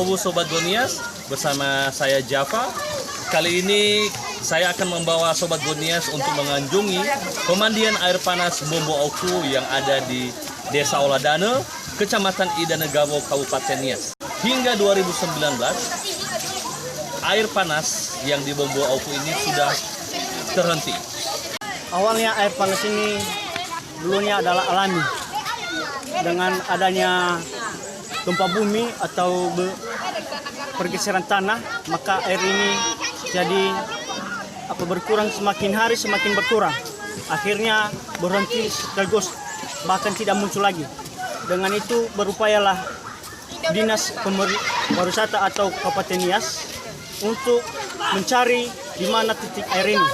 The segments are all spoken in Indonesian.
Bobo Sobat Gonias, bersama saya Java. Kali ini saya akan membawa Sobat Gonias untuk mengunjungi pemandian air panas Bombo Auku yang ada di Desa Oladane, Kecamatan Idanegabo, Kabupaten Nias. Hingga 2019, air panas yang di Bombo Auku ini sudah terhenti. Awalnya air panas ini dulunya adalah alami. Dengan adanya gempa bumi atau pergeseran tanah, maka air ini jadi berkurang, semakin hari semakin berkurang. Akhirnya berhenti sekaligus, bahkan tidak muncul lagi. Dengan itu berupayalah Dinas Pariwisata atau Kabupaten Nias untuk mencari di mana titik air ini.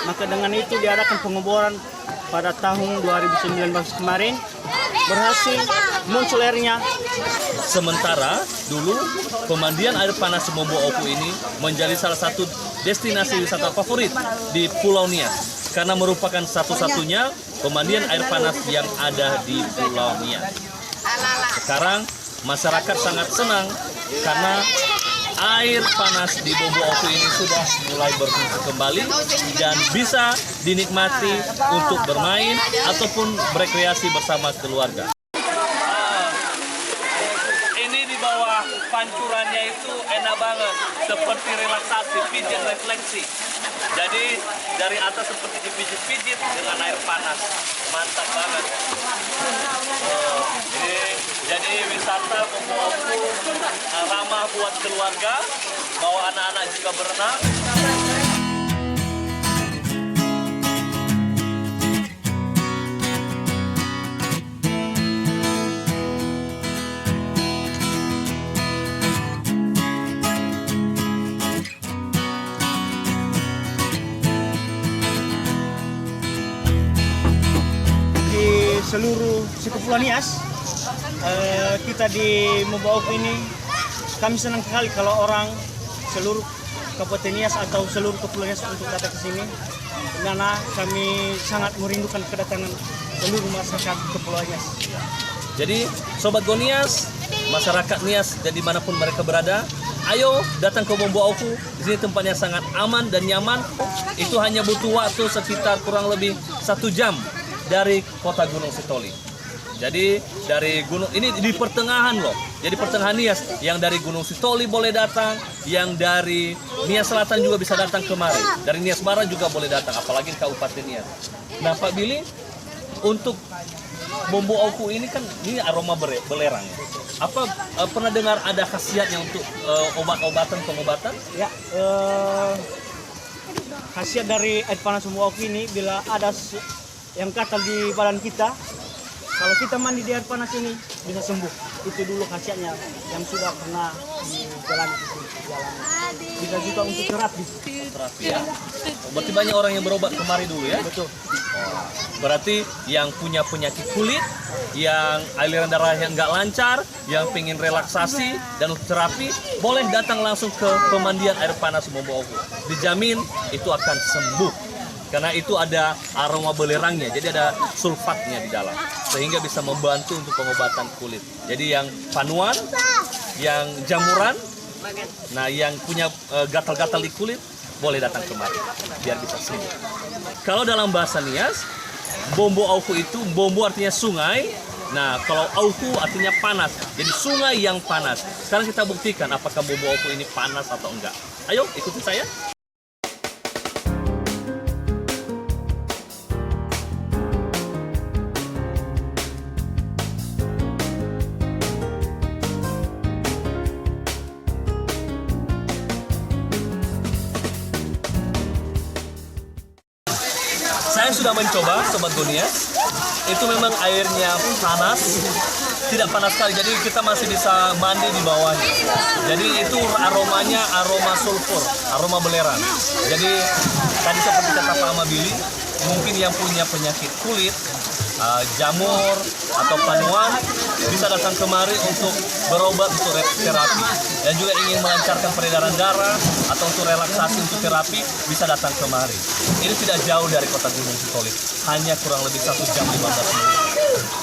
Maka dengan itu diadakan pengeboran pada tahun 2019 kemarin, berhasil muncul airnya. Sementara dulu pemandian air panas Bombo Auku ini menjadi salah satu destinasi wisata favorit di Pulau Nias karena merupakan satu-satunya pemandian air panas yang ada di Pulau Nias. Sekarang masyarakat sangat senang karena air panas di Bombo Auku ini sudah mulai berfungsi kembali dan bisa dinikmati untuk bermain ataupun berekreasi bersama keluarga. Ini di bawah pancurannya itu enak banget, seperti relaksasi, pijat refleksi. Jadi dari atas seperti dipijit-pijit dengan air panas, mantap banget. Jadi wisata Bombo Auku ramah buat keluarga, bawa anak-anak juga berenang. Di seluruh Kepulauan Nias, kita di Bombo Auku ini, kami senang sekali kalau orang seluruh Kabupaten Nias atau seluruh Kepulauan Nias untuk datang ke sini, karena kami sangat merindukan kedatangan seluruh masyarakat Kepulauan Nias. Jadi Sobat Gonias, masyarakat Nias dan dimanapun mereka berada, ayo datang ke Bombo Auku. Di sini tempatnya sangat aman dan nyaman. Itu hanya butuh waktu sekitar kurang lebih 1 jam dari kota Gunung Sitoli. Jadi dari gunung ini di pertengahan loh. Jadi pertengahan Nias, yang dari Gunung Sitoli boleh datang, yang dari Nias Selatan juga bisa datang kemari. Dari Nias Barat juga boleh datang, apalagi di Kabupaten Nias. Nah Pak Billy, untuk Bombo Auku ini kan ini aroma belerang ya. Apa pernah dengar ada khasiatnya untuk pengobatan? Ya, khasiat dari air panas Bombo Auku ini, bila ada yang gatal di badan kita, kalau kita mandi di air panas ini bisa sembuh. Itu dulu khasiatnya yang sudah pernah dijalani di sini. Bisa juga untuk terapi. Terapi ya. Berarti banyak orang yang berobat kemari dulu ya? Betul. Berarti yang punya penyakit kulit, yang aliran darah yang nggak lancar, yang pengen relaksasi dan untuk terapi, boleh datang langsung ke pemandian air panas Bombo Auku. Dijamin itu akan sembuh. Karena itu ada aroma belerangnya, jadi ada sulfatnya di dalam, sehingga bisa membantu untuk pengobatan kulit. Jadi yang panuan, yang jamuran, nah yang punya gatal-gatal di kulit, boleh datang kemari, biar bisa sembuh. Kalau dalam bahasa Nias, Bombo Auku itu, Bombo artinya sungai, nah kalau Auku artinya panas, jadi sungai yang panas. Sekarang kita buktikan apakah Bombo Auku ini panas atau enggak. Ayo ikuti saya. Saya sudah mencoba, Sobat Gonias. Itu memang airnya panas, tidak panas sekali. Jadi kita masih bisa mandi di bawahnya. Jadi itu aromanya aroma sulfur, aroma belerang. Jadi tadi seperti kata Pak Amabili, mungkin yang punya penyakit kulit, jamur atau panuan bisa datang kemari untuk berobat untuk terapi, dan juga ingin melancarkan peredaran darah atau untuk relaksasi untuk terapi bisa datang kemari. Ini tidak jauh dari kota Gunung Sitoli, hanya kurang lebih 1 jam 15 menit.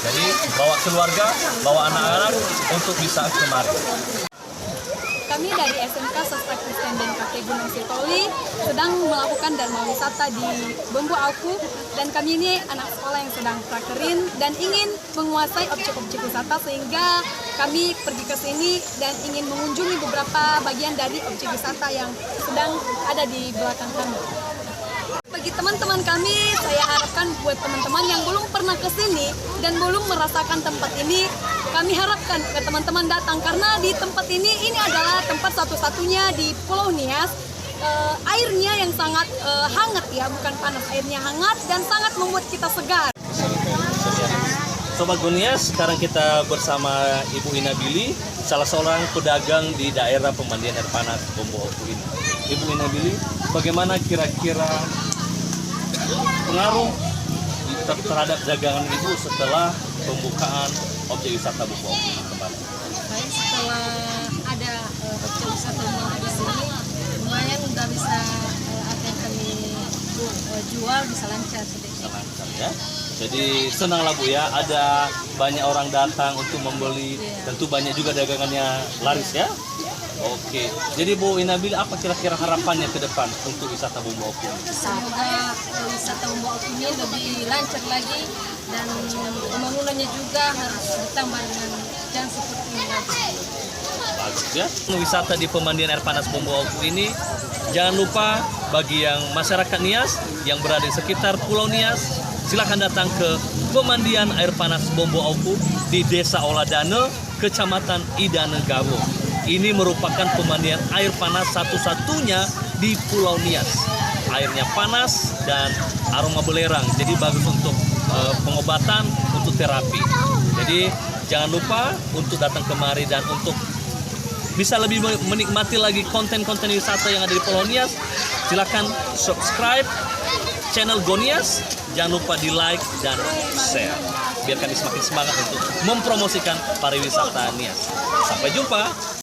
Jadi bawa keluarga, bawa anak-anak untuk bisa kemari. kami dari SMK Sastra Kristen dan KP Gunung Sitoli sedang melakukan dharma wisata di Bumbu Aku, dan kami ini anak sekolah yang sedang prakerin dan ingin menguasai objek-objek wisata, sehingga kami pergi ke sini dan ingin mengunjungi beberapa bagian dari objek wisata yang sedang ada di belakang kami. Bagi teman-teman kami, saya harapkan buat teman-teman yang belum pernah ke sini dan belum merasakan tempat ini, kami harapkan ke teman-teman datang, karena di tempat ini adalah tempat satu-satunya di Pulau Nias. Airnya yang sangat hangat ya, bukan panas, airnya hangat dan sangat membuat kita segar. Sobat Gonias, sekarang kita bersama Ibu Ina Billy, salah seorang pedagang di daerah pemandian air panas Bumbu Aku ini. Ibu Ina Billy, bagaimana kira-kira pengaruh terhadap dagangan Ibu setelah pembukaan objek wisata Bumbu Aku kemarin? Baik, setelah ada objek wisata Bumbu Aku di sini, lumayan udah bisa apa yang kami jual bisa lancar sedikit. Lancar ya. Jadi senanglah Bu ya, ada banyak orang datang untuk membeli, tentu banyak juga dagangannya laris ya. Oke, jadi Bu Ina Billy, apa kira-kira harapannya ke depan untuk wisata Bumbu Aku? Semoga wisata Bumbu Aku ini lebih lancar lagi dan pembangunannya juga harus ditambah dengan yang seperti ini lagi. Bagus ya. Wisata di pemandian air panas Bumbu Aku ini, jangan lupa bagi yang masyarakat Nias yang berada di sekitar Pulau Nias, silakan datang ke pemandian air panas Bumbu Aku di Desa Oladane, Kecamatan Idane Gabo. Ini merupakan pemandian air panas satu-satunya di Pulau Nias. Airnya panas dan aroma belerang, jadi bagus untuk pengobatan, untuk terapi. Jadi jangan lupa untuk datang kemari, dan untuk bisa lebih menikmati lagi konten-konten wisata yang ada di Pulau Nias, silakan subscribe channel Gonias. Jangan lupa di like dan share, biar kami semakin semangat untuk mempromosikan pariwisata Nias. Sampai jumpa.